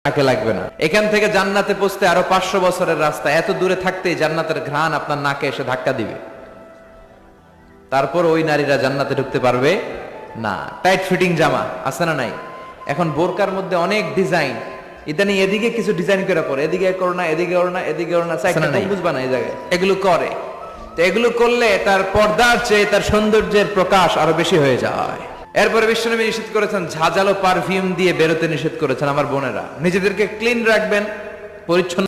তাকে লাগবে না। এখান থেকে জান্নাতে পৌঁছতে আরো 500 বছরের রাস্তা, এত দূরে থাকতেই জান্নাতের ঘ্রাণ আপনার নাকে এসে ধাক্কা দিবে। তারপর ওই নারীরা জান্নাতে ঢুকতে পারবে না। টাইট ফিটিং জামা আছে না নাই? এখন বোরকার মধ্যে অনেক ডিজাইন, ইদানিং এদিকে কিছু ডিজাইন করে পরে, এদিকে করো না, এদিকে করো না, এদিকে করো না, বুঝবা না এই জায়গায় এগুলো করে। তো এগুলো করলে তার পর্দার চেয়ে তার সৌন্দর্যের প্রকাশ আরো বেশি হয়ে যায়। এরপরে বিশ্বনবী নিষেধ করেছেন, ঝাঁঝালো পারফিউম দিয়ে বেরোতে নিষেধ করেছেন। আমার বোনেরা, নিজেদেরকে ক্লিন রাখবেন, পরিচ্ছন্ন